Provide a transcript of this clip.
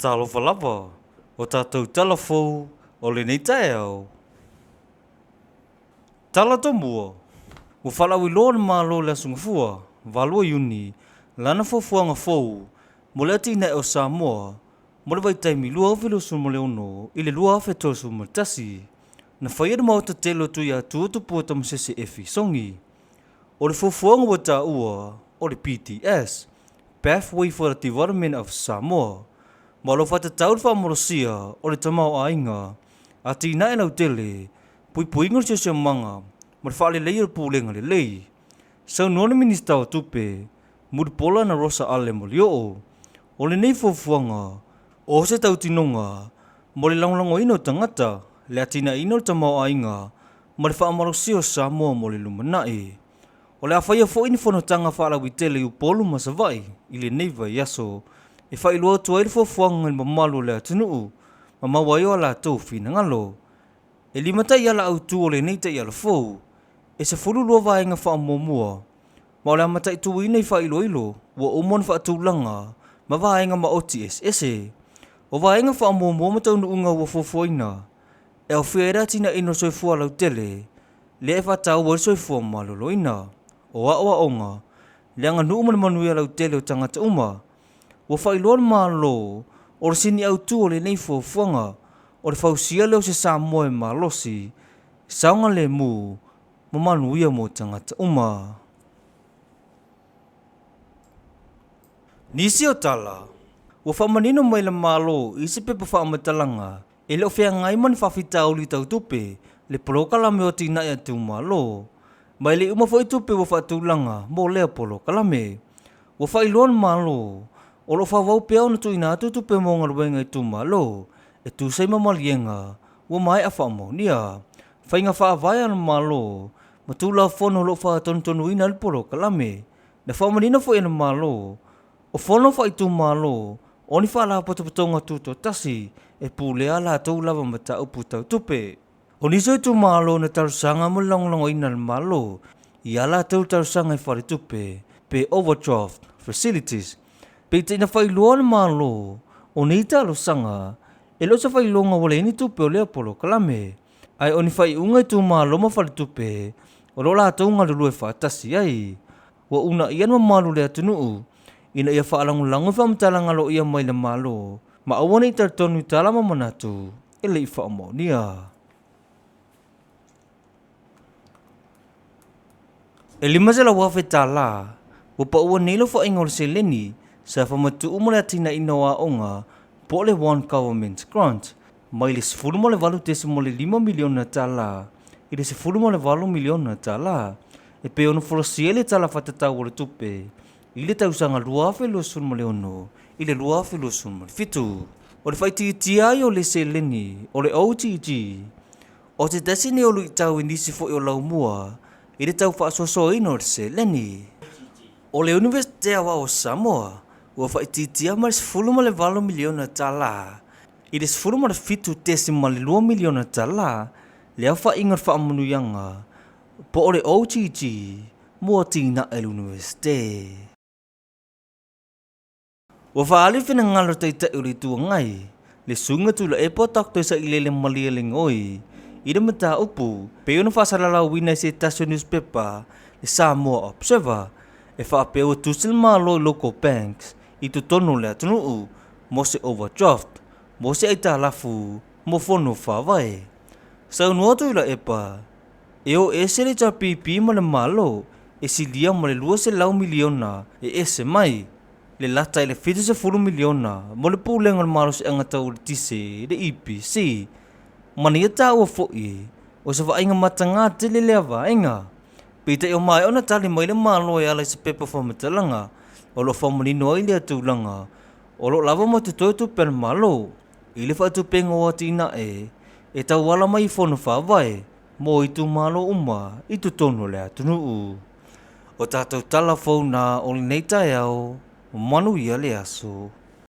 Talo falava, o tātou talafou, o le nei tae au. Tala to mua, o whalau i loa na mālo le asungafua, valua iuni, lana fofuanga fou, mo le ati nei o Samoa, mo le vaitaimi lua awhilu su mo le ono, i le lua awhe tosu mo le tasi, na whaiada mauta telo tu ia tuotu puata masese efi songi. O le fofuanga wa tā ua, o le PTS, Pathway for the Development of Samoa, ma lo fata tau le whamorosia o le tamau ainga, a tina e nau tele, pui ngor se manga, ma le whaale leia le pūlenga le lei. Sau nona minista o tupe, muri pola na rosa ale mo lio o le nei fofuanga, o se tau tinonga, mo le langlango ino tangata, le atina ino le tamau ainga, ma le whaamarosia o Samoa mo le lumanai. O le awhaia fo ini whanotanga whaala witele u polu masavai, i le neiva yaso, e whailua tua ele fofuanga ni mamalu le atunuu, ma mawai o la tau fina ngalo. E limata i ala au tu o le neita i ala fou, e se fulu lua vaenga wha mua. Ma o le amata i tu ina i whailo ilo, wa umon wha atulanga, ma vaenga ma oti ese. O vaenga wha mua matau na unga ua fofuaina, e au whiaera tina ino soifua lau tele, le e whatau wa soifua maloloina. O awa onga, le anga nuu mana manuia lau tele o tangata uma, wa whailoa na malo, o le sini au tu o le nei fofuanga, o le fausia leo se Samoa e malosi, saunga le mu, ma manuia mo tangata uma. Nisi o tala, wa whamanino mai le malo, isi pepa whaamatalanga, e leo whea ngai mani whawhita uli tau tupe, le polokala me o tina ia tu malo. Mai le uma foi tupe wa whaatulanga, mo lea polokalame. Wa whailoan malo, o lo whawau peo na tu ina atu tupe mo ngaruenga i tu malo, e tu sei mamalienga, wa mai a whaamaunia. Whainga whaavaya na malo, ma tu la whono lo whaatontonu ina li polokalame. Na whamanina foi na malo, o whono whai tu malo, o ni whala patopatonga tuto tasi, e pulea la tau lava mata upu tau tupe. O niso tu malo na tarusanga mo longlongo ina na malo, i ala tau tarusanga i whare tupe, pe overdraft facilities. Pe te ina whailua na malo, o ni talo sanga, e lo sa whailonga wale ni tupe o lea polo kalame. Ai o ni whai unga tu malo ma whare tupe, o lo la tau ngā lulu e whaatasi ai. Wa una ian ma malo lea tunuu, ina ia whaalangu langu whamtalanga lo ia mai le malo, ma awane i tartonu i talama manatu, e le i whaamonia. E lima se la wafe tala, wa pa ua nilo fa ingol se leni, sa whamatu umole atina inoa onga, po le One Government Grant, mai le sifuru mo le walu tesi mo le 5 miliona tala, i le sifuru mo le 8 miliona tala, e pe ono folosie le tala whatatau o le tupe, i le tausanga luafe luasun mo le ono, i le luafe luasun mo le fitu. O le whaiti tiai o le se leni, o le OTG, o te tasini o lui tau i nisi fo i o lau mua, i le tau whaasoso ino le se leni. O le Universite awa o Samoa, ua whaititia ma le 10 miliona tala. I le 10 tesi ma le 2 miliona tala, le au whainga whaamanuyanga, po o le OTG, mua tina e le Universite. Ua whaali whina ngalo teita uri tua ngai, le sunga tula e po takto sa ilele malia le ngoi, i le mata upu, pe ona whasarala wina se tasio newspaper, le Samoa Observer, e whaapeo tusil malo local banks, i tu tono le atunuu, mo se overdraft, mo se aita lafu, mo fono whawai. Sau nuotu ila epa, e o ese le tapipi ma le malo, e silia ma le 2 miliona, e ese mai, le lata le 10 miliona, mo le pūlenga le malo se angata o le tise, le EPC, mani ata ua fo'i, o sa whainga matanga te le lea vaenga. Pita i o mai ona tali mai le malo e ala i se pepa whamatalanga, o lo whamanino ai le atulanga, o lo lava ma te toitu pera malo, i le whatu penga o atina e tau wala mai i whono whawai, mo i tu malo uma, i tu tono le atunuu. O tātou tala whauna o le neita e au, manu ia le aso.